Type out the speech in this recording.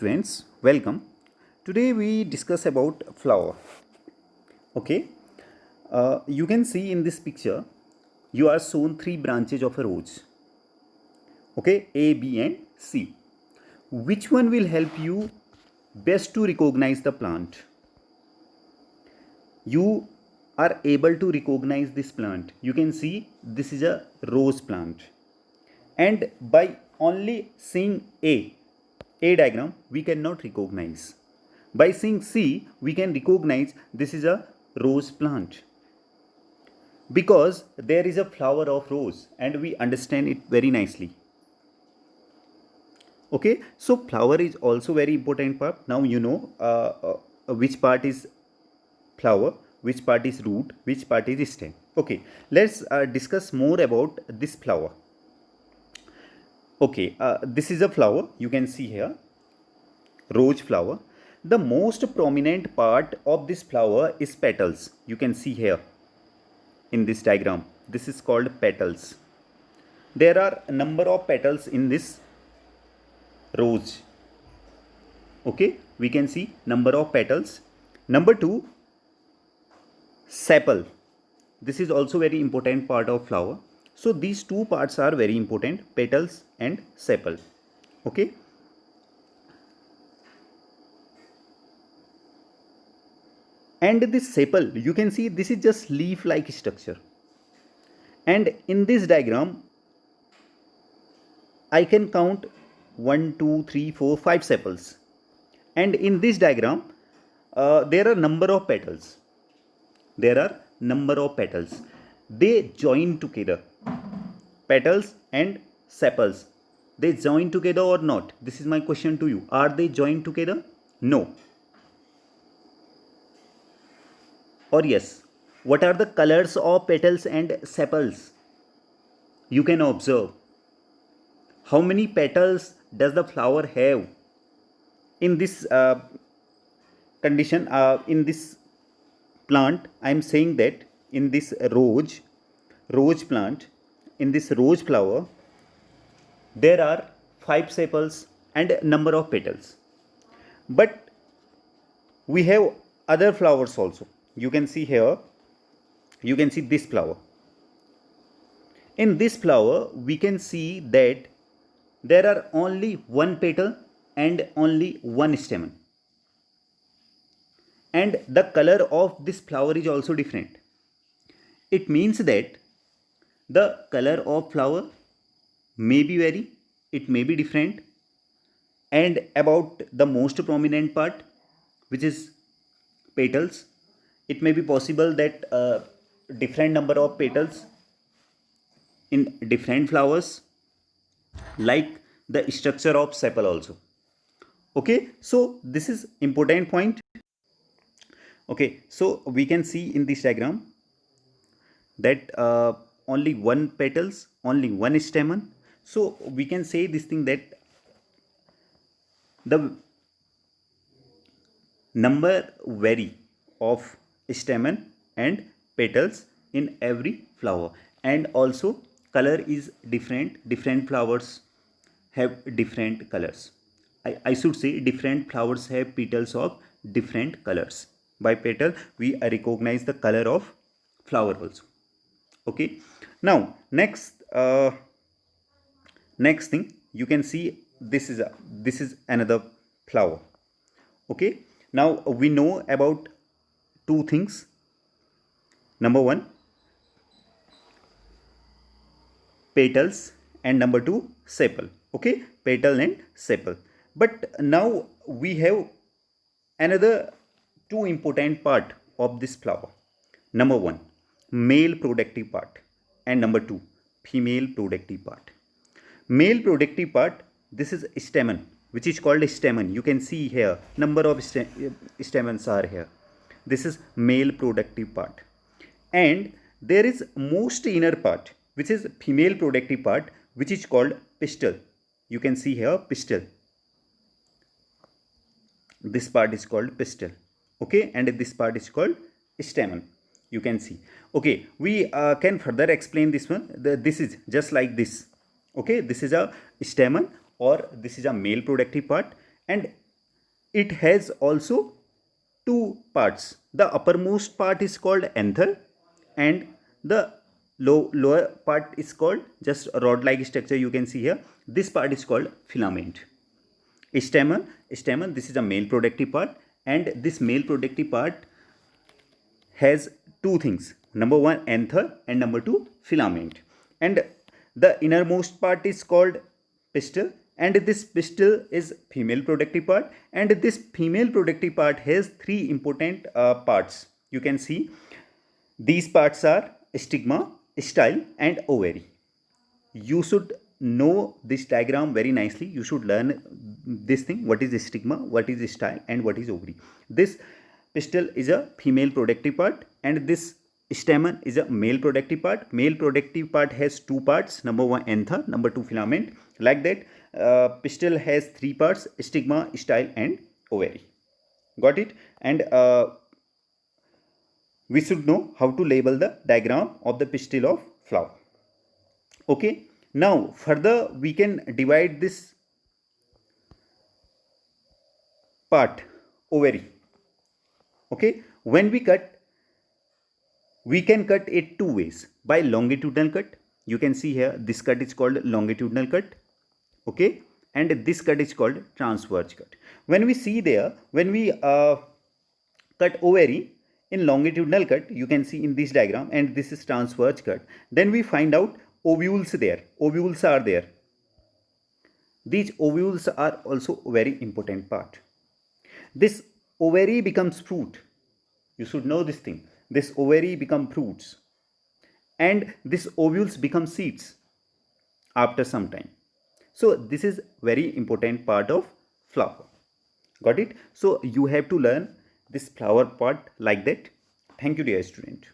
students, welcome. Today we discuss about flower. Okay, you can see in this picture you are shown three branches of a rose. Okay, A, B, and C. Which one will help you best to recognize the plant? You are able to recognize this plant. You can see this is a rose plant, and by only seeing A diagram, we cannot recognize. By seeing C, we can recognize this is a rose plant because there is a flower of rose and we understand it very nicely. Okay, so flower is also very important part. Now you know which part is flower, which part is root, which part is stem. Okay, let's discuss more about this flower. Okay, this is a flower you can see here, rose flower. The most prominent part of this flower is petals. You can see here in this diagram. This is called petals. There are a number of petals in this rose. Okay, we can see number of petals. Number two, sepal. This is also very important part of flower. So these two parts are very important, petals and sepal. Okay. And this sepal, you can see this is just leaf like structure. And in this diagram, I can count 1, 2, 3, 4, 5 sepals. And in this diagram, there are number of petals. There are number of petals. They join together. Petals and sepals. They join together or not? This is my question to you. Are they joined together? No. Or yes? What are the colors of petals and sepals? You can observe. How many petals does the flower have? In this condition, in this plant, I am saying that in this rose plant, in this rose flower, there are 5 sepals and number of petals. But we have other flowers also. You can see here, you can see this flower. In this flower, we can see that there are only one petal and only one stamen. And the color of this flower is also different. It means that the color of flower may be vary, it may be different. And about the most prominent part, which is petals, it may be possible that different number of petals in different flowers, like the structure of sepal also. Okay, so this is important point. Okay, so we can see in this diagram that only one petals, only one stamen. So we can say this thing that the number vary of stamen and petals in every flower, and also color is different flowers have different colors. I should say different flowers have petals of different colors. By petal we recognize the color of flower also. Okay, now next thing, you can see this is another flower. Okay, now we know about two things. Number one, petals, and number two, sepal. Okay, petal and sepal. But now we have another two important part of this flower. Number one, male productive part, and number two, female productive part. Male productive part, this is stamen, which is called stamen. You can see here number of stamens are here. This is male productive part. And there is most inner part, which is female productive part, which is called pistil. You can see here pistil. This part is called pistil. Okay, and this part is called stamen. You can see. Okay, we can further explain this one. This is just like this. Okay, this is a stamen, or this is a male productive part, and it has also two parts. The uppermost part is called anther, and the lower part is called just a rod like structure you can see here. This part is called filament. Stamen, this is a male productive part, and this male productive part has two things. Number one, anther, and number two, filament. And the innermost part is called pistil, and this pistil is female productive part, and this female productive part has three important parts. You can see these parts are stigma, style, and ovary. You should know this diagram very nicely. You should learn this thing, what is stigma, what is style, and what is ovary. This pistil is a female productive part, and this stamen is a male productive part. Male productive part has two parts. Number one, anther. Number two, filament. Like that, pistil has three parts: stigma, style, and ovary. Got it? And we should know how to label the diagram of the pistil of flower. Okay. Now further we can divide this part, ovary. Okay. When we cut, we can cut it two ways. By longitudinal cut, you can see here this cut is called longitudinal cut. Okay. And this cut is called transverse cut. When we see there, when we cut ovary in longitudinal cut, you can see in this diagram, and this is transverse cut, then we find out ovules there. Ovules are there. These ovules are also very important part. This ovary becomes fruit. You should know this thing. This ovary become fruits, and this ovules become seeds after some time. So this is very important part of flower. Got it? So you have to learn this flower part like that. Thank you, dear student.